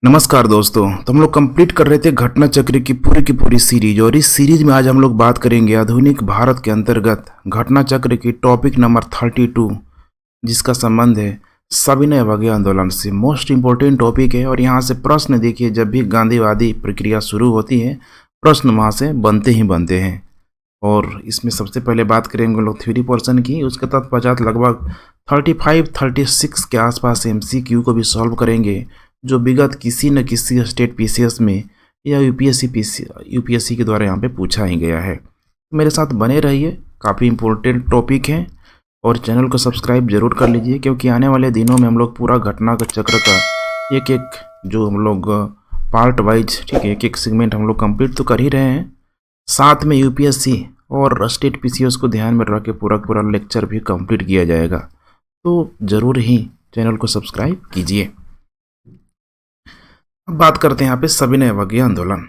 नमस्कार दोस्तों। तो हम लोग कंप्लीट कर रहे थे घटना चक्र की पूरी सीरीज, और इस सीरीज में आज हम लोग बात करेंगे आधुनिक भारत के अंतर्गत घटना चक्र की टॉपिक नंबर 32, जिसका संबंध है सविनय अवज्ञा आंदोलन से। मोस्ट इम्पोर्टेंट टॉपिक है और यहाँ से प्रश्न देखिए, जब भी गांधीवादी प्रक्रिया शुरू होती है प्रश्न वहाँ से बनते ही बनते हैं। और इसमें सबसे पहले बात करेंगे हम लोग थ्योरी पोर्शन की। उसके तत्पश्चात लगभग 35-36 के आसपास MCQ को भी सॉल्व करेंगे, जो विगत किसी न किसी स्टेट PCS में या यूपीएससी के द्वारा यहाँ पे पूछा ही गया है। मेरे साथ बने रहिए, काफ़ी इम्पोर्टेंट टॉपिक है। और चैनल को सब्सक्राइब जरूर कर लीजिए, क्योंकि आने वाले दिनों में हम लोग पूरा घटना का चक्र का एक एक जो हम लोग पार्ट वाइज, ठीक है, एक एक सेगमेंट हम लोग कंप्लीट तो कर ही रहे हैं, साथ में यूपीएससी और स्टेट PCS को ध्यान में रख के पूरा लेक्चर भी कंप्लीट किया जाएगा। तो ज़रूर ही चैनल को सब्सक्राइब कीजिए। अब बात करते हैं यहाँ पे सविनय अवज्ञा आंदोलन।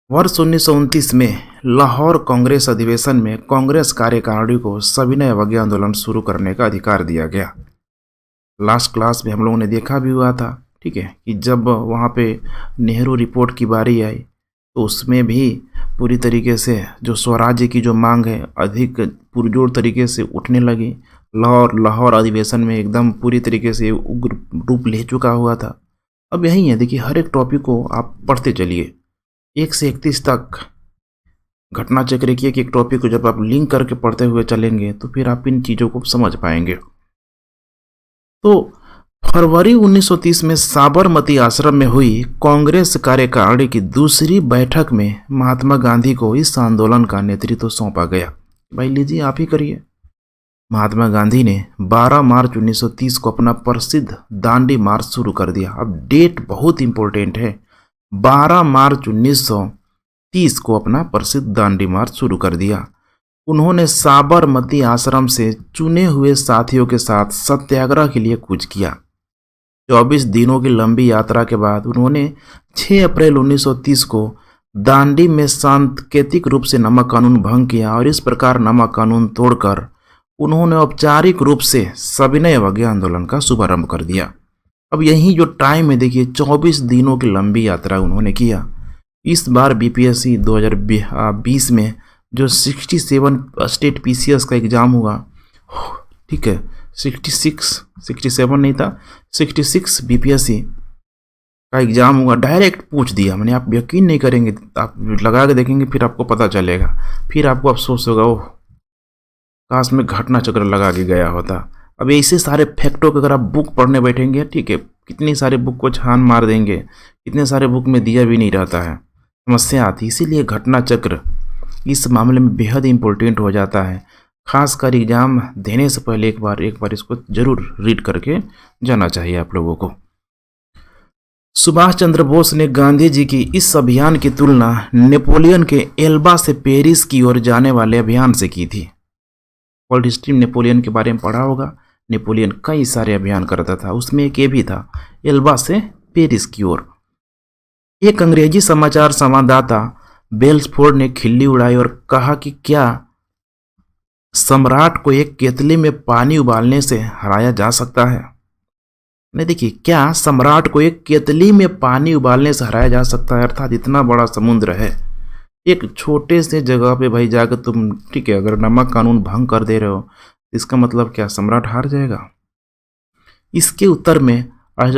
वर्ष 1929 में लाहौर कांग्रेस अधिवेशन में कांग्रेस कार्यकारिणी को सविनय अवज्ञा आंदोलन शुरू करने का अधिकार दिया गया। लास्ट क्लास में हम लोगों ने देखा भी हुआ था, ठीक है, कि जब वहाँ पे नेहरू रिपोर्ट की बारी आई तो उसमें भी पूरी तरीके से जो स्वराज्य की जो मांग है अधिक पुरजोर तरीके से उठने लगी। लाहौर अधिवेशन में एकदम पूरी तरीके से उग्र रूप ले चुका हुआ था। अब यही है, देखिए, हर एक टॉपिक को आप पढ़ते चलिए 1 से 31 तक घटना चक्र की एक टॉपिक को जब आप लिंक करके पढ़ते हुए चलेंगे तो फिर आप इन चीज़ों को समझ पाएंगे। तो फरवरी 1930 में साबरमती आश्रम में हुई कांग्रेस कार्यकारिणी की दूसरी बैठक में महात्मा गांधी को इस आंदोलन का नेतृत्व सौंपा गया। भाई लीजिए, आप ही करिए। महात्मा गांधी ने 12 मार्च 1930 को अपना प्रसिद्ध दांडी मार्च शुरू कर दिया। अब डेट बहुत इंपॉर्टेंट है, 12 मार्च 1930 को अपना प्रसिद्ध दांडी मार्च शुरू कर दिया। उन्होंने साबरमती आश्रम से चुने हुए साथियों के साथ सत्याग्रह के लिए कूच किया। 24 दिनों की लंबी यात्रा के बाद उन्होंने 6 अप्रैल 1930 को दांडी में सांकेतिक रूप से नमक कानून भंग किया, और इस प्रकार नमक कानून तोड़कर उन्होंने औपचारिक रूप से सविनय अवज्ञा आंदोलन का शुभारंभ कर दिया। अब यही जो टाइम है, देखिए, 24 दिनों की लंबी यात्रा उन्होंने किया। इस बार BPSC 2020 में जो 67 स्टेट PCS का एग्ज़ाम हुआ, ठीक है, 67 नहीं था, 66 BPSC का एग्ज़ाम हुआ, डायरेक्ट पूछ दिया। मैंने, आप यकीन नहीं करेंगे, आप लगा के देखेंगे फिर आपको पता चलेगा, फिर आपको अफसोस होगा, ओह काश में घटना चक्र लगा के गया होता। अब ऐसे सारे फैक्टों को अगर आप बुक पढ़ने बैठेंगे, ठीक है, कितनी सारे बुक को छान मार देंगे, कितने सारे बुक में दिया भी नहीं रहता है, समस्या आती। इसीलिए घटना चक्र इस मामले में बेहद इम्पोर्टेंट हो जाता है। खासकर एग्जाम देने से पहले एक बार इसको जरूर रीड करके जाना चाहिए आप लोगों को। सुभाष चंद्र बोस ने गांधी जी की इस अभियान की तुलना नेपोलियन के एल्बा से पेरिस की ओर जाने वाले अभियान से की थी। वर्ल्ड हिस्ट्री में नेपोलियन के बारे में पढ़ा होगा। नेपोलियन कई सारे अभियान करता था, उसमें एक ये भी था, एल्बा से पेरिस की ओर। एक अंग्रेजी समाचार संवाददाता बेल्सफोर्ड ने खिल्ली उड़ाई और कहा कि क्या सम्राट को एक केतली में पानी उबालने से हराया जा सकता है? नहीं, देखिए, क्या सम्राट को एक केतली में पानी उबालने से हराया जा सकता है? अर्थात इतना बड़ा समुद्र है, एक छोटे से जगह पे भाई जाकर तुम, ठीक है, अगर नमक कानून भंग कर दे रहे हो, इसका मतलब क्या सम्राट हार जाएगा? इसके उत्तर में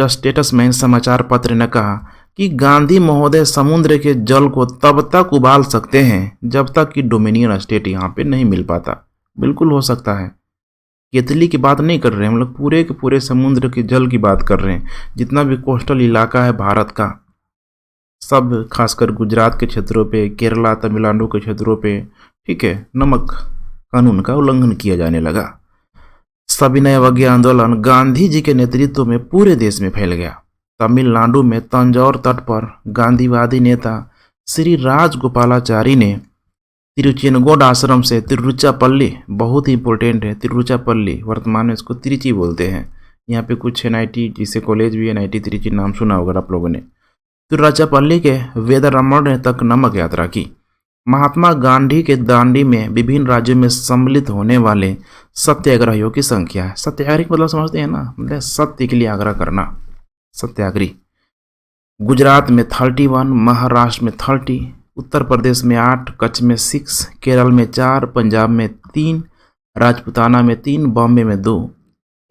स्टेट्समैन समाचार पत्र ने कहा कि गांधी महोदय समुद्र के जल को तब तक उबाल सकते हैं जब तक कि डोमिनियन स्टेट यहाँ पे नहीं मिल पाता। बिल्कुल हो सकता है, केतली की बात नहीं कर रहे हैं हम लोग, पूरे के पूरे समुद्र के जल की बात कर रहे हैं। जितना भी कोस्टल इलाका है भारत का, सब खासकर गुजरात के क्षेत्रों पे, केरला तमिलनाडु के क्षेत्रों पे, ठीक है, नमक कानून का उल्लंघन किया जाने लगा। सविनय अवज्ञा आंदोलन गांधी जी के नेतृत्व में पूरे देश में फैल गया। तमिलनाडु में तंजौर तट पर गांधीवादी नेता श्री राजगोपालाचारी ने तिरुचेनगोड आश्रम से तिरुचिरापल्ली, बहुत ही इंपॉर्टेंट है तिरुचिरापल्ली, वर्तमान में इसको त्रिची बोलते हैं। यहाँ पे कुछ NIT जिसे कॉलेज भी है, NIT त्रिची नाम सुना होगा आप लोगों ने। तिरुचिरापल्ली के वेदरमण तक नमक यात्रा की। महात्मा गांधी के दांडी में विभिन्न राज्यों में सम्मिलित होने वाले सत्याग्रहियों की संख्या है। सत्याग्रही मतलब समझते हैं ना, मतलब सत्य के लिए आग्रह करना, सत्याग्रही। गुजरात में 31, महाराष्ट्र में 30, उत्तर प्रदेश में 8, कच्छ में 6, केरल में 4, पंजाब में 3, राजपूताना में 3, बॉम्बे में 2।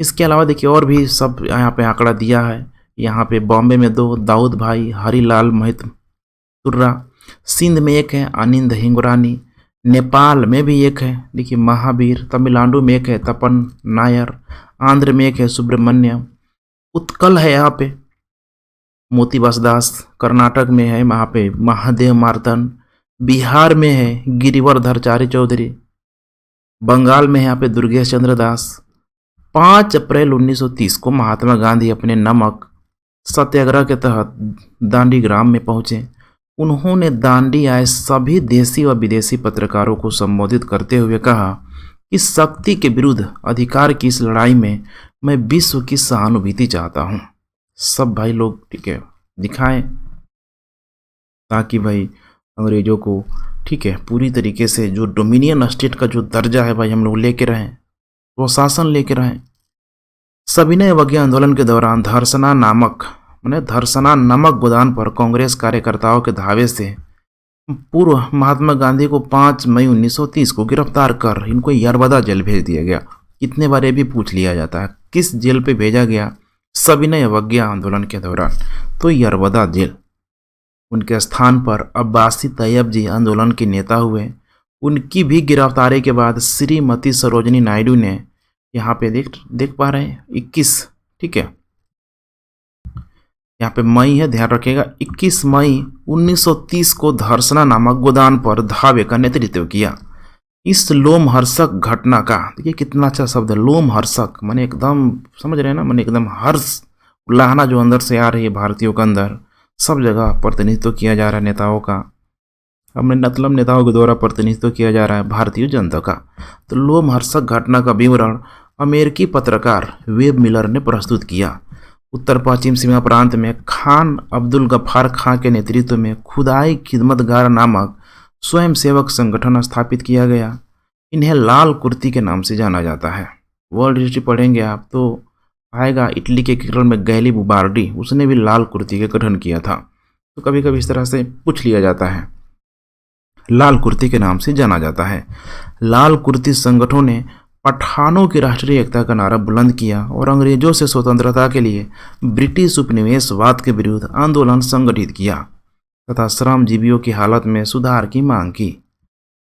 इसके अलावा देखिए और भी सब यहाँ पे आंकड़ा दिया है। यहाँ पे बॉम्बे में 2 दाऊद भाई हरीलाल महित तुर्रा, सिंध में 1 है आनंद हिंगुरानी, नेपाल में भी 1 है देखिए महावीर, तमिलनाडु में 1 है तपन नायर, आंध्र में 1 है सुब्रमण्यम, उत्कल है यहाँ पे मोती बसदास, कर्नाटक में है वहाँ पे महादेव मार्तन, बिहार में है गिरिवरधरचारी चौधरी, बंगाल में है यहाँ पे दुर्गेश चंद्र दास। 5 अप्रैल 1930 को महात्मा गांधी अपने नमक सत्याग्रह के तहत दांडी ग्राम में पहुंचे। उन्होंने दांडी आए सभी देशी व विदेशी पत्रकारों को संबोधित करते हुए कहा कि शक्ति के विरुद्ध अधिकार की इस लड़ाई में मैं विश्व की सहानुभूति चाहता हूं। सब भाई लोग ठीक है दिखाएं ताकि भाई अंग्रेजों को ठीक है पूरी तरीके से जो डोमिनियन स्टेट का जो दर्जा है भाई हम लोग लेके रहें, वो शासन लेके रहें। सविनय अवज्ञा आंदोलन के दौरान धरसना नमक गोदान पर कांग्रेस कार्यकर्ताओं के धावे से पूर्व महात्मा गांधी को 5 मई 1930 को गिरफ्तार कर इनको यरबदा जेल भेज दिया गया। कितने बार ये भी पूछ लिया जाता है किस जेल पे भेजा गया सविनय अवज्ञा आंदोलन के दौरान, तो यरबदा जेल। उनके स्थान पर अब्बासी तैयब जी आंदोलन के नेता हुए। उनकी भी गिरफ्तारी के बाद श्रीमती सरोजनी नायडू ने यहाँ पे देख पा रहे हैं 21 ठीक है यहाँ पे मई है ध्यान रखिएगा 21 मई 1930 को धरसना नामक गोदान पर धावे का नेतृत्व किया। इस लोमहर्षक घटना का देखिए कितना अच्छा शब्द है लोमहर्षक, माने एकदम समझ रहे हैं ना, माने एकदम हर्ष उल्लाहना जो अंदर से आ रही है भारतीयों के अंदर, सब जगह प्रतिनिधित्व किया जा रहा है नेताओं का, अपने मतलब नेताओं के द्वारा प्रतिनिधित्व किया जा रहा है भारतीय जनता का। तो लोमहर्षक घटना का विवरण अमेरिकी पत्रकार वेब मिलर ने प्रस्तुत किया। उत्तर पश्चिम सीमा प्रांत में खान अब्दुल गफ्फार खां के नेतृत्व में खुदाई खिदमतगार नामक स्वयंसेवक संगठन स्थापित किया गया। इन्हें लाल कुर्ती के नाम से जाना जाता है। वर्ल्ड हिस्ट्री पढ़ेंगे आप तो आएगा इटली के केरल में गैली बुबार्डी, उसने भी लाल कुर्ती का गठन किया था। तो कभी कभी इस तरह से पूछ लिया जाता है, लाल कुर्ती के नाम से जाना जाता है। लाल कुर्ती संगठनों ने पठानों की राष्ट्रीय एकता का नारा बुलंद किया और अंग्रेजों से स्वतंत्रता के लिए ब्रिटिश उपनिवेशवाद के विरुद्ध आंदोलन संगठित किया तथा श्रमजीवियों की हालत में सुधार की मांग की।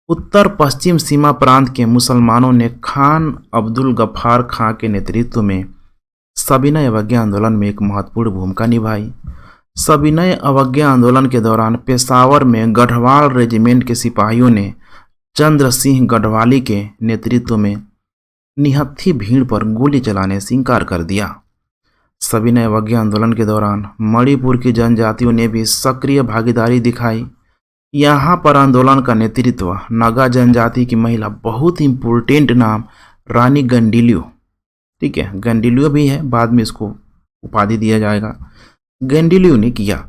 उत्तर पश्चिम सीमा प्रांत के मुसलमानों ने खान अब्दुल गफ्फार खां के नेतृत्व में सविनय अवज्ञा आंदोलन में एक महत्वपूर्ण भूमिका निभाई। सविनय अवज्ञा आंदोलन के दौरान पेशावर में गढ़वाल रेजिमेंट के सिपाहियों ने चंद्र सिंह गढ़वाली के नेतृत्व में निहत्थी भीड़ पर गोली चलाने से इंकार कर दिया। सविनय अवज्ञा आंदोलन के दौरान मणिपुर की जनजातियों ने भी सक्रिय भागीदारी दिखाई। यहाँ पर आंदोलन का नेतृत्व नागा जनजाति की महिला बहुत इंपोर्टेंट नाम रानी गंडिलियो, ठीक है गंडिलियो भी है, बाद में इसको उपाधि दिया जाएगा, गंडिलियो ने किया।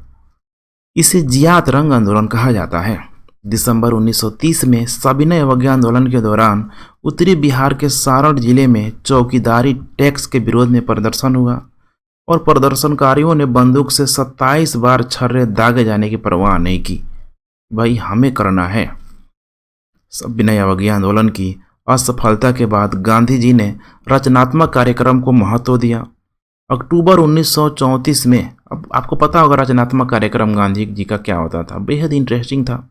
इसे जियात रंग आंदोलन कहा जाता है। दिसंबर 1930 में सविनय अवज्ञा आंदोलन के दौरान उत्तरी बिहार के सारण जिले में चौकीदारी टैक्स के विरोध में प्रदर्शन हुआ और प्रदर्शनकारियों ने बंदूक से 27 बार छर्रे दागे जाने की परवाह नहीं की। भाई हमें करना है। सविनय अवज्ञा आंदोलन की असफलता के बाद गांधी जी ने रचनात्मक कार्यक्रम को महत्व दिया। अक्टूबर 1934 में, अब आपको पता होगा रचनात्मक कार्यक्रम गांधी जी का क्या होता था, बेहद इंटरेस्टिंग था।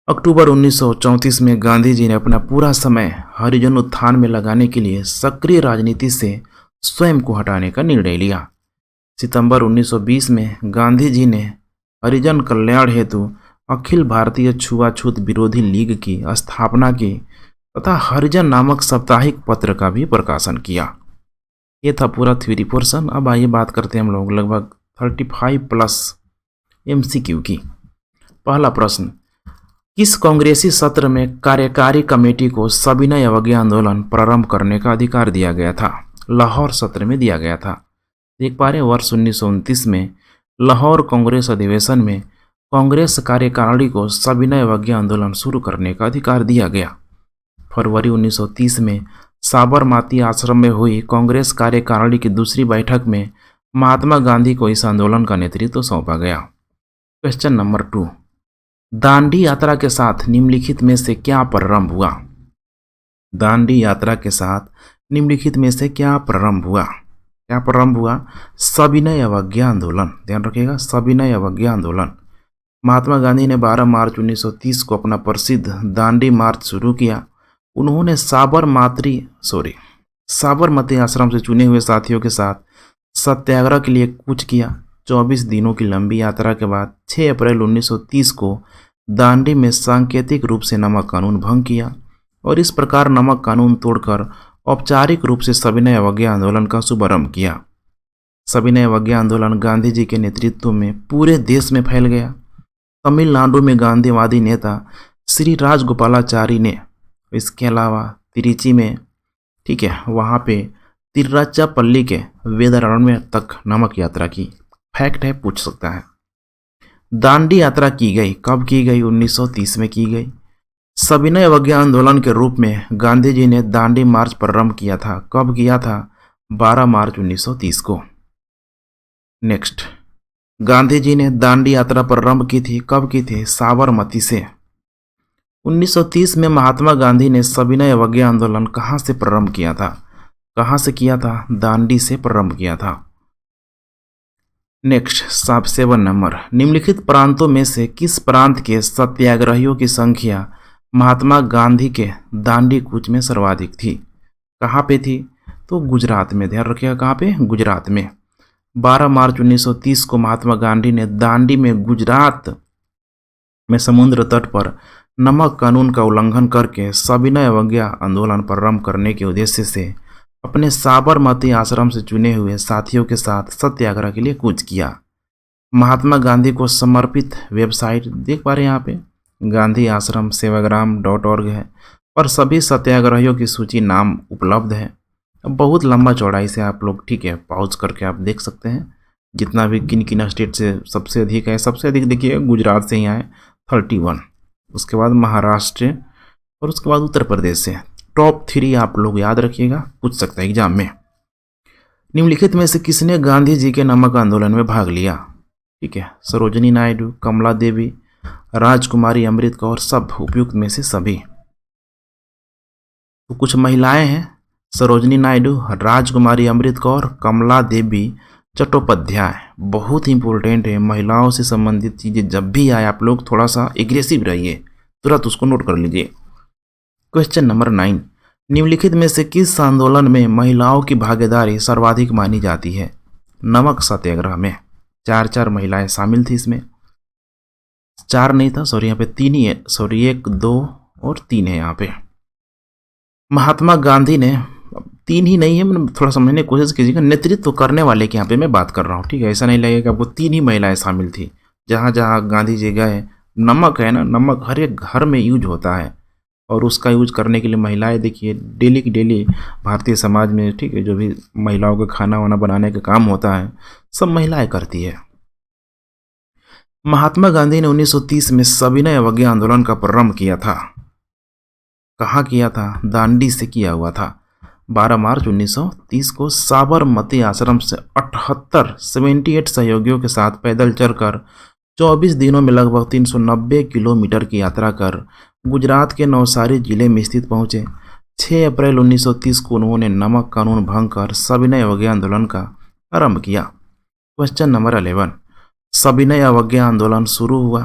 अक्टूबर 1934 में गांधी जी ने अपना पूरा समय हरिजन उत्थान में लगाने के लिए सक्रिय राजनीति से स्वयं को हटाने का निर्णय लिया। सितंबर 1920 में गांधी जी ने हरिजन कल्याण हेतु अखिल भारतीय छुआछूत विरोधी लीग की स्थापना की तथा हरिजन नामक साप्ताहिक पत्र का भी प्रकाशन किया। ये था पूरा थ्योरी पोर्शन। अब आइए बात करते हैं हम लोग लगभग 35+ MCQ की। पहला प्रश्न, किस कांग्रेसी सत्र में कार्यकारी कमेटी को सविनय अवज्ञा आंदोलन प्रारंभ करने का अधिकार दिया गया था? लाहौर सत्र में दिया गया था। देख पा रहे वर्ष 1929 में लाहौर कांग्रेस अधिवेशन में कांग्रेस कार्यकारिणी को सविनय अवज्ञा आंदोलन शुरू करने का अधिकार दिया गया। फरवरी 1930 में साबरमती आश्रम में हुई कांग्रेस कार्यकारिणी की दूसरी बैठक में महात्मा गांधी को इस आंदोलन का नेतृत्व सौंपा गया। क्वेश्चन नंबर 2, दांडी यात्रा के साथ निम्नलिखित में से क्या प्रारंभ हुआ? दांडी यात्रा के साथ निम्नलिखित में से क्या प्रारंभ हुआ? क्या प्रारंभ हुआ? सविनय अवज्ञा आंदोलन। ध्यान रखिएगा, सविनय अवज्ञा आंदोलन। महात्मा गांधी ने 12 मार्च 1930 को अपना प्रसिद्ध दांडी मार्च शुरू किया। उन्होंने साबरमती आश्रम से चुने हुए साथियों के साथ सत्याग्रह के लिए कूच किया। 24 दिनों की लंबी यात्रा के बाद 6 अप्रैल 1930 को दांडी में सांकेतिक रूप से नमक कानून भंग किया और इस प्रकार नमक कानून तोड़कर औपचारिक रूप से सविनय अवज्ञा आंदोलन का शुभारंभ किया। सविनय अवज्ञा आंदोलन गांधी जी के नेतृत्व में पूरे देश में फैल गया। तमिलनाडु में गांधीवादी नेता श्री राजगोपालाचारी ने, इसके अलावा तिरुचि में, ठीक है, वहाँ पे तिरुचिरापल्ली के वेदारण्य तक नमक यात्रा की। फैक्ट है, पूछ सकता है। दांडी यात्रा की गई, कब की गई? 1930 में की गई। सविनय अवज्ञा आंदोलन के रूप में गांधी जी ने दांडी मार्च प्रारंभ किया था। कब किया था? 12 मार्च 1930 को। नेक्स्ट, गांधी जी ने दांडी यात्रा प्रारंभ की थी, कब की थी? साबरमती से। 1930 में महात्मा गांधी ने सविनय अवज्ञा आंदोलन कहाँ से प्रारंभ किया था? कहाँ से किया था? दांडी से प्रारंभ किया था। नेक्स्ट, 7 नंबर, निम्नलिखित प्रांतों में से किस प्रांत के सत्याग्रहियों की संख्या महात्मा गांधी के दांडी कूच में सर्वाधिक थी? कहाँ पे थी? तो गुजरात में। ध्यान रखिएगा, कहाँ पे? गुजरात में। 12 मार्च 1930 को महात्मा गांधी ने दांडी में गुजरात में समुद्र तट पर नमक कानून का उल्लंघन करके सविनय अवज्ञा आंदोलन प्रारंभ करने के उद्देश्य से अपने साबरमती आश्रम से चुने हुए साथियों के साथ सत्याग्रह के लिए कूच किया। महात्मा गांधी को समर्पित वेबसाइट देख पा रहे हैं यहाँ पे, गांधी आश्रम सेवाग्राम.org है, और सभी सत्याग्रहियों की सूची नाम उपलब्ध है। अब बहुत लंबा चौड़ाई से आप लोग, ठीक है, पॉज करके आप देख सकते हैं जितना भी किन किन स्टेट से सबसे अधिक है। सबसे अधिक देखिए गुजरात से ही आए 31, उसके बाद महाराष्ट्र और उसके बाद उत्तर प्रदेश से। टॉप 3 आप लोग याद रखिएगा, पूछ सकता है एग्जाम में। निम्नलिखित में से किसने गांधी जी के नमक आंदोलन में भाग लिया? ठीक है, सरोजिनी नायडू, कमला देवी, राजकुमारी अमृत कौर, सब उपयुक्त में से सभी। तो कुछ महिलाएं हैं, सरोजिनी नायडू, राजकुमारी अमृत कौर, कमला देवी चट्टोपाध्याय। बहुत इंपॉर्टेंट है, महिलाओं से संबंधित चीजें जब भी आए आप लोग थोड़ा सा एग्रेसिव रहिए, तुरंत उसको नोट कर लीजिए। क्वेश्चन नंबर 9, निम्नलिखित में से किस आंदोलन में महिलाओं की भागीदारी सर्वाधिक मानी जाती है? नमक सत्याग्रह में 4 महिलाएं शामिल थी। इसमें 4 नहीं था, सॉरी, यहाँ पे 3 ही है, सॉरी, 1, 2 और 3 है यहाँ पे। महात्मा गांधी ने, 3 ही नहीं है, मैंने थोड़ा समझने की कोशिश कीजिएगा, नेतृत्व करने वाले की यहाँ पे मैं बात कर रहा हूँ, ठीक है। ऐसा नहीं लगेगा कि आपको 3 ही महिलाएं शामिल थी। जहाँ जहाँ गांधी जी गए, नमक है ना, नमक हर एक घर में यूज होता है और उसका यूज करने के लिए महिलाएं, देखिए, डेली की डेली भारतीय समाज में, ठीक है, जो भी महिलाओं का खाना वाना बनाने का काम होता है सब महिलाएं करती है। महात्मा गांधी ने 1930 में सविनय अवज्ञा आंदोलन का प्रारंभ किया था। कहाँ किया था? दांडी से किया हुआ था। 12 मार्च 1930 को साबरमती आश्रम से 78 सहयोगियों के साथ पैदल चलकर 24 दिनों में लगभग 390 किलोमीटर की यात्रा कर गुजरात के नवसारी जिले में स्थित पहुंचे। 6 अप्रैल 1930 को उन्होंने नमक कानून भंग कर सविनय अवज्ञा आंदोलन का आरंभ किया। क्वेश्चन नंबर 11, सविनय अवज्ञा आंदोलन शुरू हुआ,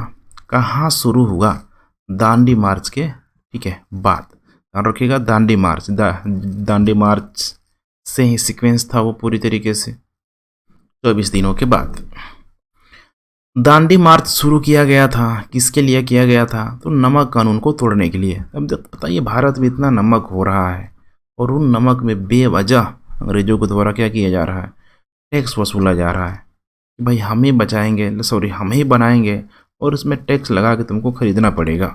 कहाँ शुरू हुआ? दांडी मार्च के, ठीक है, बाद। ध्यान रखिएगा, दांडी मार्च, दांडी मार्च से ही सीक्वेंस था वो पूरी तरीके से, 24 दिनों के बाद दांडी मार्च शुरू किया गया था। किसके लिए किया गया था? तो नमक कानून को तोड़ने के लिए। अब बताइए, भारत में इतना नमक हो रहा है और उन नमक में बेवजह अंग्रेजों के द्वारा क्या किया जा रहा है? टैक्स वसूला जा रहा है। भाई हम ही बचाएंगे, सॉरी, हम ही बनाएंगे और उसमें टैक्स लगा के तुमको खरीदना पड़ेगा।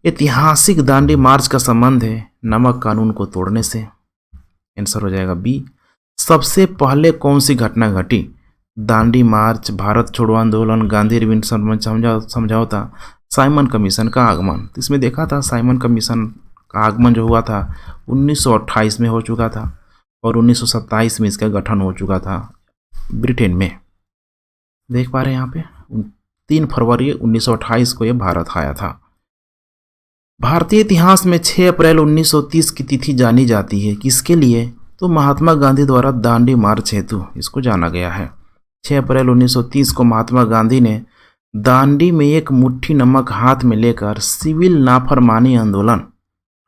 ऐतिहासिक दांडी मार्च का संबंध है नमक कानून को तोड़ने से। आंसर हो जाएगा बी। सबसे पहले कौन सी घटना घटी? दांडी मार्च, भारत छोड़ो आंदोलन, गांधी अरविंद समझौता, साइमन कमीशन का आगमन। तो इसमें देखा था साइमन कमीशन का आगमन जो हुआ था 1928 में हो चुका था और 1927 में इसका गठन हो चुका था। ब्रिटेन में। देख पा रहे हैं यहाँ पे 3 फरवरी 1928 को ये भारत आया था। भारतीय इतिहास में 6 अप्रैल 1930 की तिथि जानी जाती है। किसके लिए? तो महात्मा गांधी द्वारा दांडी मार्च हेतु इसको जाना गया है। 6 अप्रैल 1930 को महात्मा गांधी ने दांडी में एक मुट्ठी नमक हाथ में लेकर सिविल नाफरमानी आंदोलन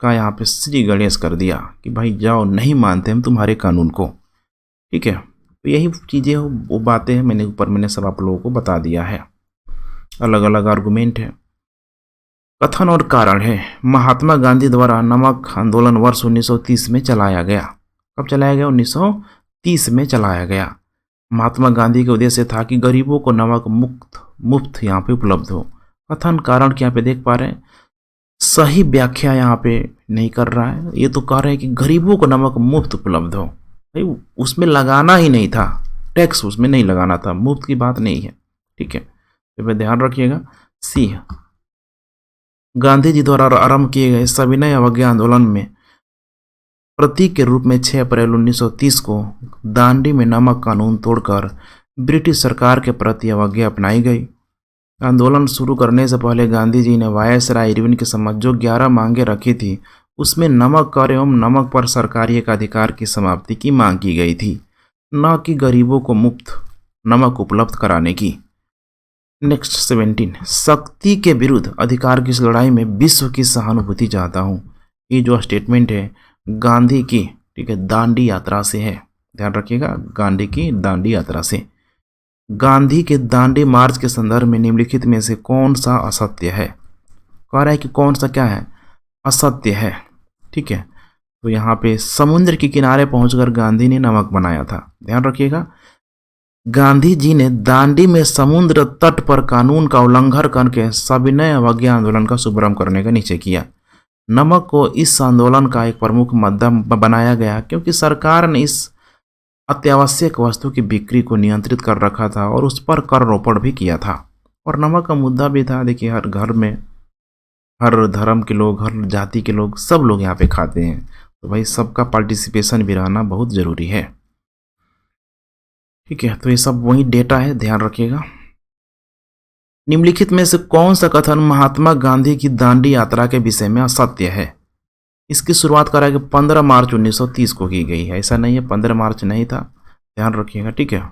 का यहाँ पे श्री गणेश कर दिया कि भाई जाओ, नहीं मानते हम तुम्हारे कानून को। ठीक है, तो यही चीज़ें वो बातें मैंने सब आप लोगों को बता दिया है। अलग अलग आर्गुमेंट है, कथन और कारण है। महात्मा गांधी द्वारा नमक आंदोलन वर्ष 1930 में चलाया गया। कब चलाया गया? 1930 में चलाया गया। महात्मा गांधी के उद्देश्य था कि गरीबों को नमक मुफ्त यहाँ पे उपलब्ध हो। कथन कारण के यहाँ पे देख पा रहे हैं, सही व्याख्या यहाँ पे नहीं कर रहा है। ये तो कह रहे हैं कि गरीबों को नमक मुफ्त उपलब्ध हो। भाई उसमें लगाना ही नहीं था, टैक्स उसमें नहीं लगाना था, मुफ्त की बात नहीं है। ठीक है, तो ध्यान रखिएगा। सी, गांधी जी द्वारा आरंभ किए गए सविनय अवज्ञा आंदोलन में प्रतीक के रूप में 6 अप्रैल 1930 को दांडी में नमक कानून तोड़कर ब्रिटिश सरकार के प्रति अवज्ञा अपनाई गई। आंदोलन शुरू करने से पहले गांधी जी ने वायसराय इरविन के समक्ष जो 11 मांगे रखी थी, उसमें नमक कर एवं नमक पर सरकारी एकाधिकार की समाप्ति की मांग की गई थी, न कि गरीबों को मुफ्त नमक उपलब्ध कराने की। नेक्स्ट 17, शक्ति के विरुद्ध अधिकार की इस लड़ाई में विश्व की सहानुभूति चाहता हूँ। ये जो स्टेटमेंट है गांधी की, ठीक है, दांडी यात्रा से है। ध्यान रखिएगा, गांधी की दांडी यात्रा से। गांधी के दांडी मार्च के संदर्भ में निम्नलिखित में से कौन सा असत्य है? कह रहा है कि कौन सा क्या है? असत्य है। ठीक है, तो यहाँ पे समुद्र के किनारे पहुंचकर गांधी ने नमक बनाया था। ध्यान रखिएगा, गांधी जी ने दांडी में समुद्र तट पर कानून का उल्लंघन करके सविनय अवज्ञा आंदोलन का शुभारंभ करने का निश्चय किया। नमक को इस आंदोलन का एक प्रमुख मुद्दा बनाया गया क्योंकि सरकार ने इस अत्यावश्यक वस्तु की बिक्री को नियंत्रित कर रखा था और उस पर कर रोपण भी किया था। और नमक का मुद्दा भी था। देखिए, हर घर में, हर धर्म के लोग, हर जाति के लोग, सब लोग यहाँ पे खाते हैं, तो भाई सबका पार्टिसिपेशन भी रहना बहुत ज़रूरी है। ठीक है, तो ये सब वही डेटा है, ध्यान रखिएगा। निम्नलिखित में से कौन सा कथन महात्मा गांधी की दांडी यात्रा के विषय में असत्य है? इसकी शुरुआत करा कि 15 मार्च 1930 को की गई है। ऐसा नहीं है, 15 मार्च नहीं था, ध्यान रखिएगा। ठीक है,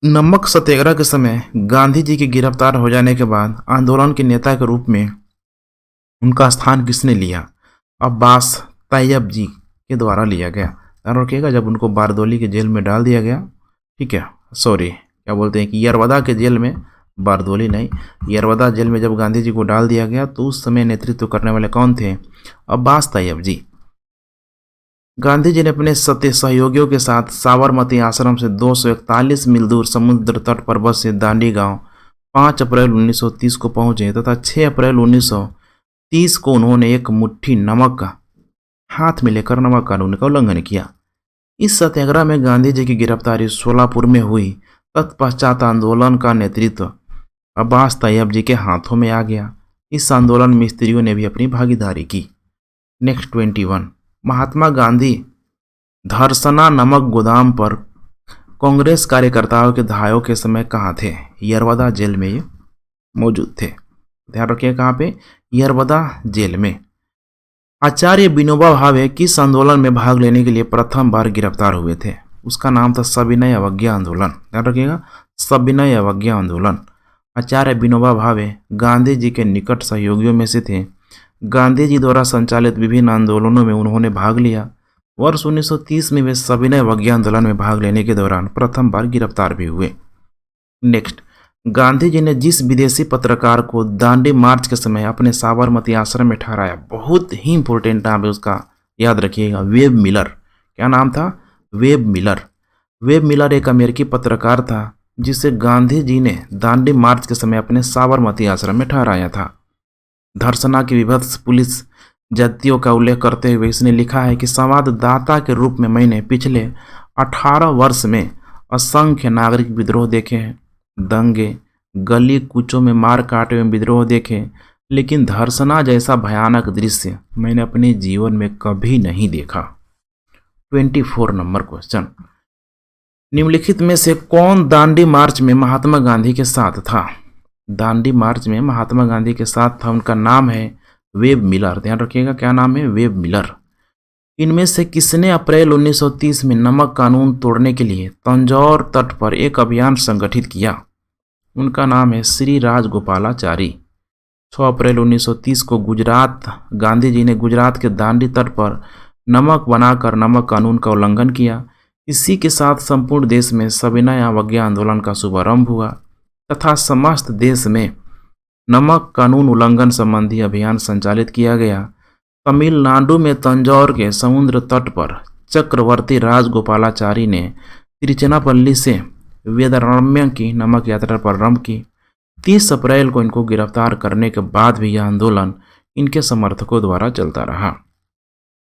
नमक सत्याग्रह के समय गांधी जी के गिरफ्तार हो जाने के बाद आंदोलन के नेता के रूप में उनका स्थान किसने लिया? अब्बास तैयब जी के द्वारा लिया गया। ध्यान रखिएगा, जब उनको बारदौली के जेल में डाल दिया गया, ठीक है, सॉरी क्या बोलते हैं कि यरवदा के जेल में, बारदौली नहीं, यरवदा जेल में जब गांधी जी को डाल दिया गया तो उस समय नेतृत्व करने वाले कौन थे? अब्बास तैयब जी। गांधी जी ने अपने सहयोगियों के साथ साबरमती आश्रम से 241 मील दूर समुद्र तट पर बसे दांडी गांव 5 अप्रैल 1930 को पहुंचे तथा 6 अप्रैल 1930 को उन्होंने एक मुट्ठी नमक का हाथ में लेकर नमक कानून का उल्लंघन किया। इस सत्याग्रह में गांधी जी की गिरफ्तारी सोलापुर में हुई। तत्पश्चात आंदोलन का नेतृत्व अब्बास तैयब जी के हाथों में आ गया। इस आंदोलन में स्त्रियों ने भी अपनी भागीदारी की। नेक्स्ट 21, महात्मा गांधी धरसना नमक गोदाम पर कांग्रेस कार्यकर्ताओं के धायों के समय कहाँ थे? यरवदा जेल में ये मौजूद थे। ध्यान रखिए, कहाँ पे? यरवदा जेल में। आचार्य विनोबा भावे किस आंदोलन में भाग लेने के लिए प्रथम बार गिरफ्तार हुए थे? उसका नाम था सविनय अवज्ञा आंदोलन। ध्यान रखिएगा, सविनय अवज्ञा आंदोलन। आचार्य विनोबा भावे गांधी जी के निकट सहयोगियों में से थे। गांधी जी द्वारा संचालित विभिन्न आंदोलनों में उन्होंने भाग लिया। वर्ष 1930 में वे सविनय अवज्ञा आंदोलन में भाग लेने के दौरान प्रथम बार गिरफ्तार भी हुए। नेक्स्ट, गांधी जी ने जिस विदेशी पत्रकार को दांडी मार्च के समय अपने साबरमती आश्रम में ठहराया, बहुत ही इंपॉर्टेंट नाम है उसका, याद रखिएगा, वेब मिलर। क्या नाम था? Web Miller. वेब मिलर एक अमेरिकी पत्रकार था जिसे गांधी जी ने दांडी मार्च के समय अपने साबरमती आश्रम में ठहराया था। धर्सना की विभत्स पुलिस जातियों का उल्लेख करते हुए इसने लिखा है कि संवाददाता के रूप में मैंने पिछले 18 वर्ष में असंख्य नागरिक विद्रोह देखे हैं, दंगे, गली कूचों में मार काट एवं विद्रोह देखे, लेकिन धर्सना जैसा भयानक दृश्य मैंने अपने जीवन में कभी नहीं देखा। 24 नंबर क्वेश्चन, निम्नलिखित में से कौन दांडी मार्च में महात्मा गांधी के साथ था? दांडी मार्च में महात्मा गांधी के साथ था, उनका नाम है वेब मिलर। ध्यान रखिएगा, क्या नाम है? Web Miller. इनमें से किसने अप्रैल 1930 में नमक कानून तोड़ने के लिए तंजौर तट पर एक अभियान संगठित किया? उनका नाम है श्री राजगोपालाचारी। 6 अप्रैल 1930 को गांधी जी ने गुजरात के दांडी तट पर नमक बनाकर नमक कानून का उल्लंघन किया। इसी के साथ संपूर्ण देश में सविनय अवज्ञा आंदोलन का शुभारंभ हुआ तथा समस्त देश में नमक कानून उल्लंघन संबंधी अभियान संचालित किया गया। तमिलनाडु में तंजौर के समुद्र तट पर चक्रवर्ती राजगोपालाचारी ने तिरुचिरापल्ली से वेदारण्य की नमक यात्रा प्रारंभ की। 30 अप्रैल को इनको गिरफ्तार करने के बाद भी यह आंदोलन इनके समर्थकों द्वारा चलता रहा।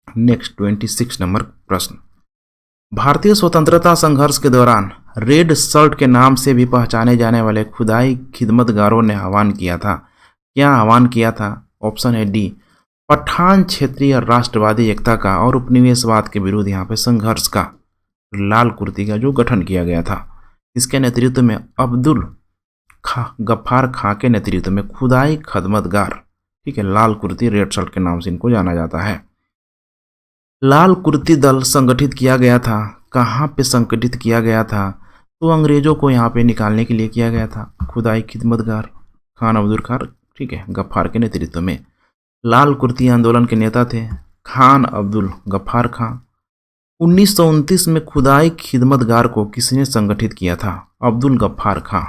नेक्स्ट 26 नंबर प्रश्न, भारतीय स्वतंत्रता संघर्ष के दौरान रेड शर्ट के नाम से भी पहचाने जाने वाले खुदाई खिदमतगारों ने आह्वान किया था। क्या आह्वान किया था? ऑप्शन है डी, पठान क्षेत्रीय राष्ट्रवादी एकता का और उपनिवेशवाद के विरुद्ध यहाँ पे संघर्ष का लाल कुर्ती का जो गठन किया गया था। इसके नेतृत्व में अब्दुल गफ्फार खां के नेतृत्व में खुदाई खदमतगार, ठीक है, लाल कुर्ती रेड शर्ट के नाम से इनको जाना जाता है। लाल कुर्ती दल संगठित किया गया था। कहाँ पे संगठित किया गया था? तो अंग्रेजों को यहाँ पे निकालने के लिए किया गया था। खुदाई खिदमतगार खान अब्दुल खान, ठीक है, गफ्फार के नेतृत्व में। लाल कुर्ती आंदोलन के नेता थे खान अब्दुल गफ्फार खां। 1929 में खुदाई खिदमतगार को किसने संगठित किया था? अब्दुल गफ्फार खां।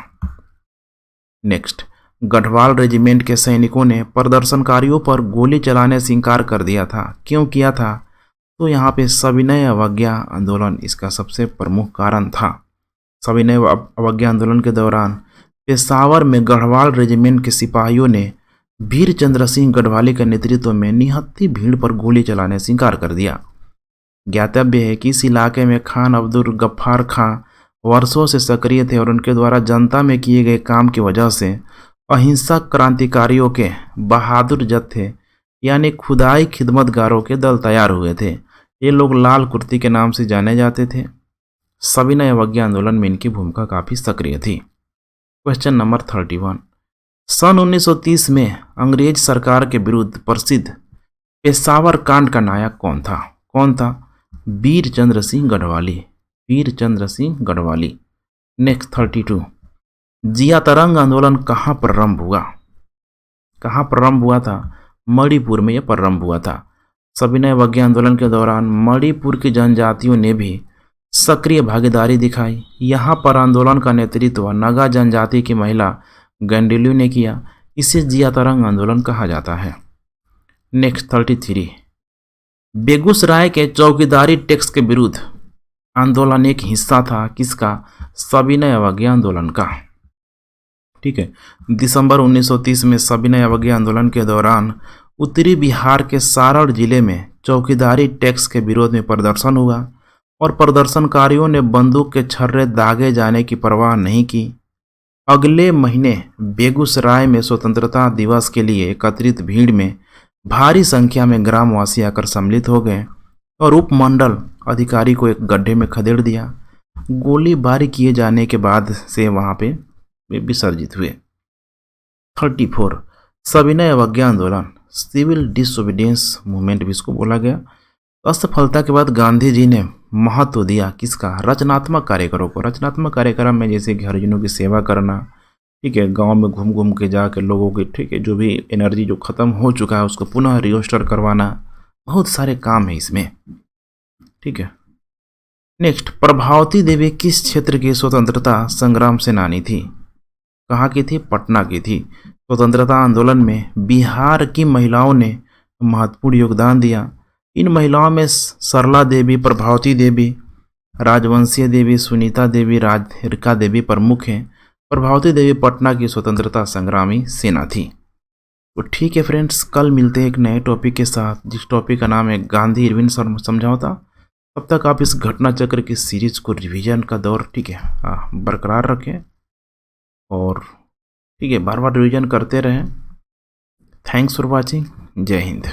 नेक्स्ट, गढ़वाल रेजिमेंट के सैनिकों ने प्रदर्शनकारियों पर गोली चलाने से इंकार कर दिया था। क्यों किया था? तो यहाँ पे सविनय अवज्ञा आंदोलन इसका सबसे प्रमुख कारण था। सविनय अवज्ञा आंदोलन के दौरान पेशावर में गढ़वाल रेजिमेंट के सिपाहियों ने वीर चंद्र सिंह गढ़वाली के नेतृत्व में निहत्थी भीड़ पर गोली चलाने से इंकार कर दिया। ज्ञातव्य है कि इस इलाके में खान अब्दुल गफ्फार खां वर्षों से सक्रिय थे और उनके द्वारा जनता में किए गए काम की वजह से अहिंसक क्रांतिकारियों के बहादुर जत्थे यानी खुदाई खिदमतगारों के दल तैयार हुए थे। ये लोग लाल कुर्ती के नाम से जाने जाते थे। सविनय अवज्ञा आंदोलन में इनकी भूमिका काफ़ी सक्रिय थी। क्वेश्चन नंबर 31, सन 1930 में अंग्रेज सरकार के विरुद्ध प्रसिद्ध पेशावर कांड का नायक कौन था? कौन था? वीर चंद्र सिंह गढ़वाली। वीर चंद्र सिंह गढ़वाली। नेक्स्ट 32, जिया तरंग आंदोलन कहाँ प्रारंभ हुआ? कहाँ प्रारंभ हुआ था? मणिपुर में यह प्रारंभ हुआ था। सविनय अवज्ञा आंदोलन के दौरान मणिपुर की जनजातियों ने भी सक्रिय भागीदारी दिखाई। यहाँ पर आंदोलन का नेतृत्व नागा जनजाति की महिला गंडेलू ने किया। इसे जिया तरंग आंदोलन कहा जाता है। नेक्स्ट 33, बेगूसराय के चौकीदारी टैक्स के विरुद्ध आंदोलन एक हिस्सा था किसका? सविनय अवज्ञा आंदोलन का। ठीक है, दिसंबर 1930 में सविनय अवज्ञा आंदोलन के दौरान उत्तरी बिहार के सारण जिले में चौकीदारी टैक्स के विरोध में प्रदर्शन हुआ और प्रदर्शनकारियों ने बंदूक के छर्रे दागे जाने की परवाह नहीं की। अगले महीने बेगूसराय में स्वतंत्रता दिवस के लिए एकत्रित भीड़ में भारी संख्या में ग्रामवासी आकर सम्मिलित हो गए और उपमंडल अधिकारी को एक गड्ढे में खदेड़ दिया। गोलीबारी किए जाने के बाद से वहां पे विसर्जित हुए। 34, सविनय अवज्ञा आंदोलन सिविल डिसोबीडियंस मूवमेंट भी इसको बोला गया। असफलता के बाद गांधी जी ने महत्व दिया किसका? रचनात्मक कार्यक्रमों को। रचनात्मक कार्यक्रम में जैसे कि हरिजनों की सेवा करना, ठीक है, गांव में घूम घूम के जाकर लोगों की, ठीक है, जो भी एनर्जी जो खत्म हो चुका है उसको पुनः रिस्टोर करवाना, बहुत सारे काम है इसमें। ठीक है, नेक्स्ट, प्रभावती देवी किस क्षेत्र की स्वतंत्रता संग्राम सेनानी थी? कहाँ की थी? पटना की थी। स्वतंत्रता आंदोलन में बिहार की महिलाओं ने महत्वपूर्ण योगदान दिया। इन महिलाओं में सरला देवी, प्रभावती देवी, राजवंशी देवी, सुनीता देवी, राधिका देवी प्रमुख हैं। प्रभावती देवी पटना की स्वतंत्रता संग्रामी सेना थी। तो ठीक है फ्रेंड्स, कल मिलते हैं एक नए टॉपिक के साथ, जिस टॉपिक का नाम है गांधी इरविन समझौता। तब तक आप इस घटना चक्र की सीरीज को रिवीजन का दौर, ठीक है, बरकरार रखें और ठीक है, बार बार रिवीजन करते रहें। Thanks for watching. जय हिंद।